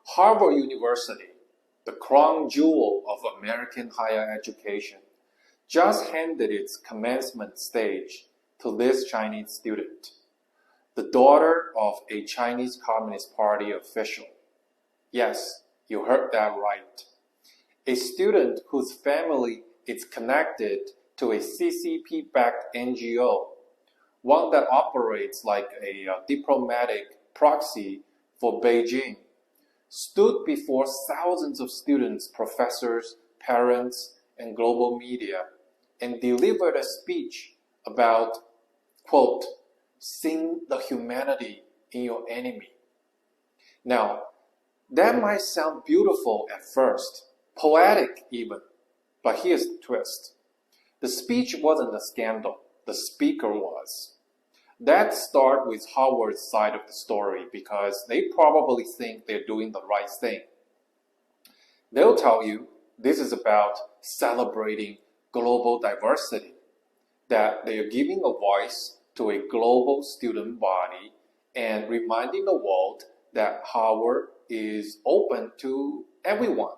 Harvard University, the crown jewel of American higher education, just handed its commencement stage to this Chinese student, the daughter of a Chinese Communist Party official. Yes, you heard that right. A student whose family is connected to a CCP-backed NGO, one that operates like a diplomatic proxy for Beijing, stood before thousands of students, professors, parents, and global media and delivered a speech about, quote, "seeing the humanity in your enemy." Now, that might sound beautiful at first, poetic even, but here's the twist. The speech wasn't a scandal, the speaker was. That starts with Harvard's side of the story because they probably think they're doing the right thing. They'll tell you this is about celebrating global diversity, that they are giving a voice to a global student body and reminding the world that Harvard is open to everyone,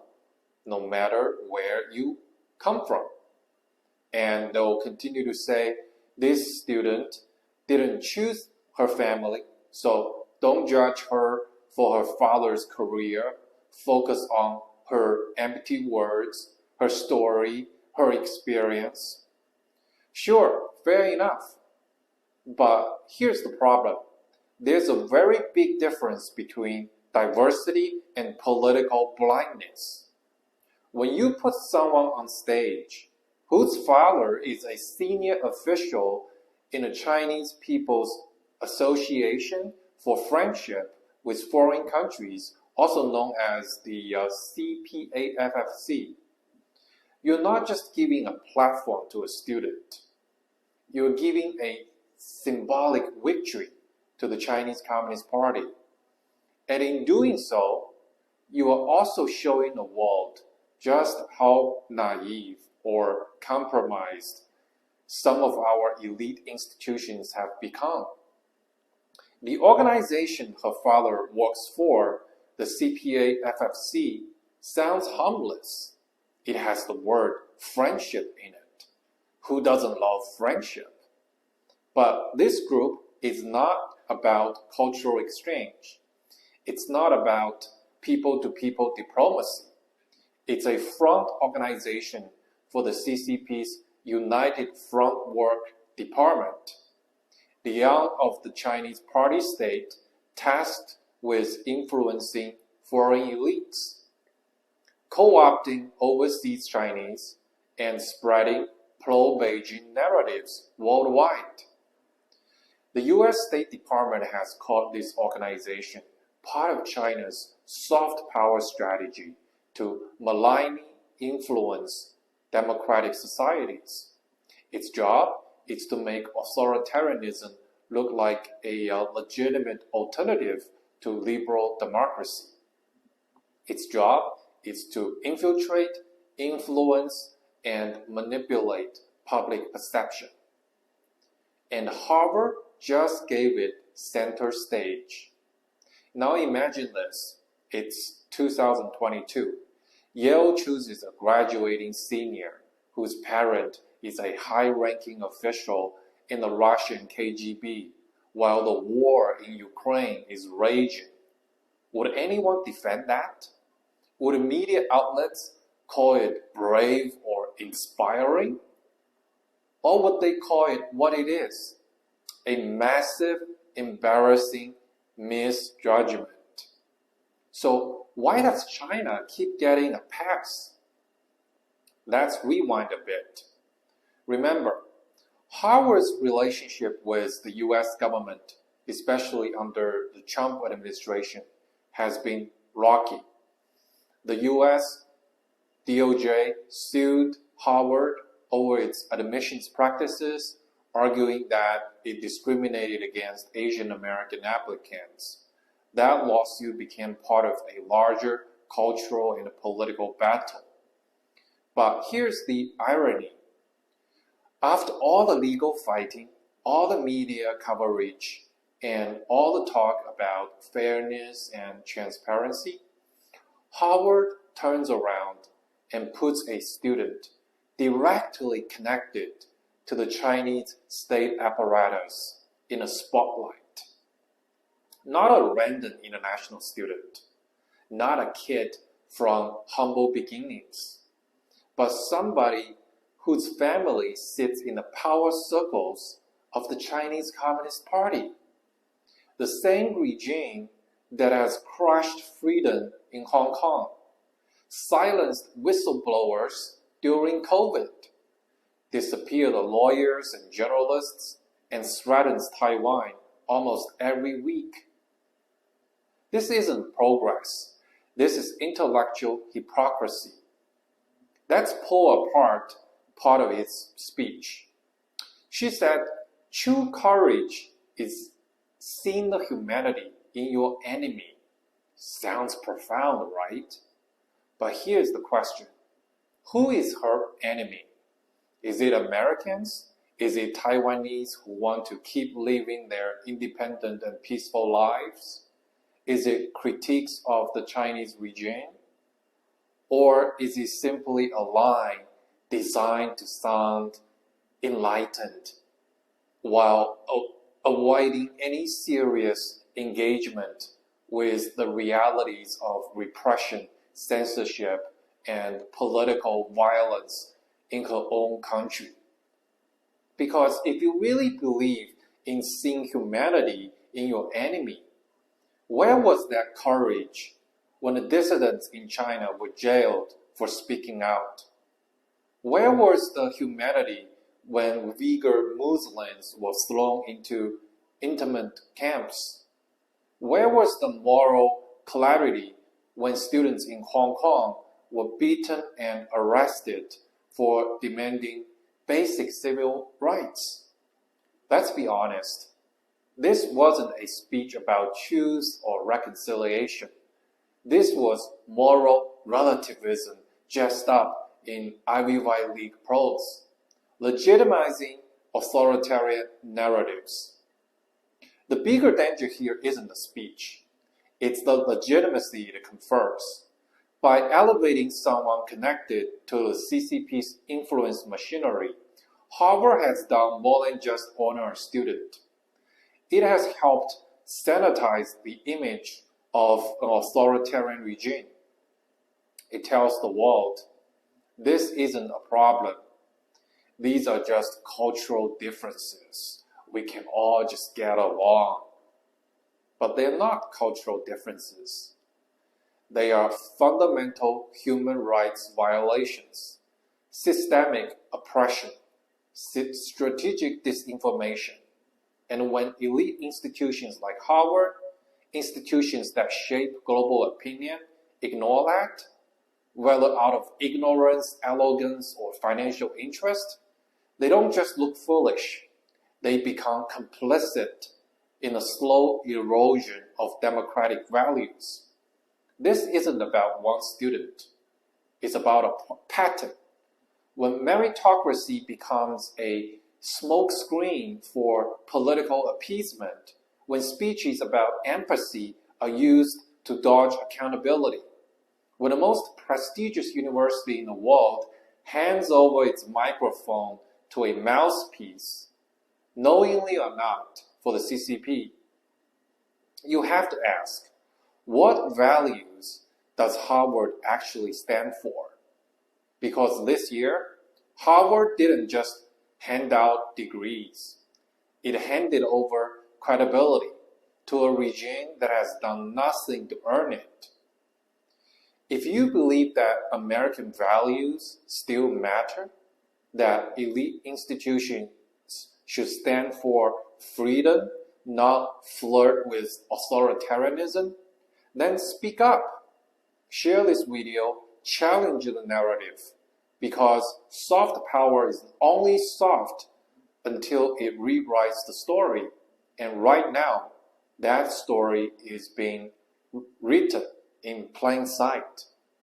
no matter where you come from. And they'll continue to say, this student didn't choose her family, so don't judge her for her father's career. Focus on her empty words, her story, her experience. Sure, fair enough. But here's the problem. There's a very big difference between diversity and political blindness. When you put someone on stage whose father is a senior official in the Chinese People's Association for Friendship with Foreign Countries, also known as the CPAFFC, you're not just giving a platform to a student. You're giving a symbolic victory to the Chinese Communist Party. And in doing so, you are also showing the world just how naive or compromised some of our elite institutions have become. The organization her father works for, the CPA-FFC, sounds harmless. It has the word friendship in it. Who doesn't love friendship? But this group is not about cultural exchange. It's not about people-to-people diplomacy. It's a front organization for the CCP's United Front Work Department, the arm of the Chinese party state tasked with influencing foreign elites, co-opting overseas Chinese, and spreading pro-Beijing narratives worldwide. The US State Department has called this organization part of China's soft power strategy to malign influence democratic societies. Its job is to make authoritarianism look like a legitimate alternative to liberal democracy. Its job is to infiltrate, influence, and manipulate public perception. And Harvard just gave it center stage. Now imagine this. It's 2022. Yale chooses a graduating senior whose parent is a high-ranking official in the Russian KGB while the war in Ukraine is raging. Would anyone defend that? Would media outlets call it brave or inspiring? Or would they call it what it is? A massive, embarrassing misjudgment. So why does China keep getting a pass? Let's rewind a bit. Remember, Harvard's relationship with the US government, especially under the Trump administration, has been rocky. The US DOJ sued Harvard over its admissions practices, arguing that it discriminated against Asian American applicants. That lawsuit became part of a larger cultural and political battle. But here's the irony. After all the legal fighting, all the media coverage, and all the talk about fairness and transparency, Harvard turns around and puts a student directly connected to the Chinese state apparatus in a spotlight. Not a random international student, not a kid from humble beginnings, but somebody whose family sits in the power circles of the Chinese Communist Party, the same regime that has crushed freedom in Hong Kong, silenced whistleblowers during COVID, disappeared lawyers and journalists, and threatens Taiwan almost every week. This isn't progress. This is intellectual hypocrisy. Let's pull apart part of his speech. She said, true courage is seeing the humanity in your enemy. Sounds profound, right? But here's the question. Who is her enemy? Is it Americans? Is it Taiwanese who want to keep living their independent and peaceful lives? Is it critiques of the Chinese regime? Or is it simply a line designed to sound enlightened while avoiding any serious engagement with the realities of repression, censorship, and political violence in her own country? Because if you really believe in seeing humanity in your enemy, where was that courage when the dissidents in China were jailed for speaking out? Where was the humanity when Uyghur Muslims were thrown into internment camps? Where was the moral clarity when students in Hong Kong were beaten and arrested for demanding basic civil rights? Let's be honest. This wasn't a speech about truth or reconciliation. This was moral relativism dressed up in Ivy League prose, legitimizing authoritarian narratives. The bigger danger here isn't the speech. It's the legitimacy it confers. By elevating someone connected to the CCP's influence machinery, Harvard has done more than just honor a student. It has helped sanitize the image of an authoritarian regime. It tells the world, this isn't a problem. These are just cultural differences. We can all just get along. But they're not cultural differences. They are fundamental human rights violations, systemic oppression, strategic disinformation. And when elite institutions like Harvard, institutions that shape global opinion, ignore that, whether out of ignorance, arrogance, or financial interest, they don't just look foolish. They become complicit in a slow erosion of democratic values. This isn't about one student. It's about a pattern. When meritocracy becomes a smokescreen for political appeasement, when speeches about empathy are used to dodge accountability, when the most prestigious university in the world hands over its microphone to a mouthpiece, knowingly or not, for the CCP, you have to ask, what values does Harvard actually stand for? Because this year, Harvard didn't just hand out degrees. It handed over credibility to a regime that has done nothing to earn it. If you believe that American values still matter, that elite institutions should stand for freedom, not flirt with authoritarianism, then speak up. Share this video, challenge the narrative, because soft power is only soft until it rewrites the story. And right now, that story is being written in plain sight.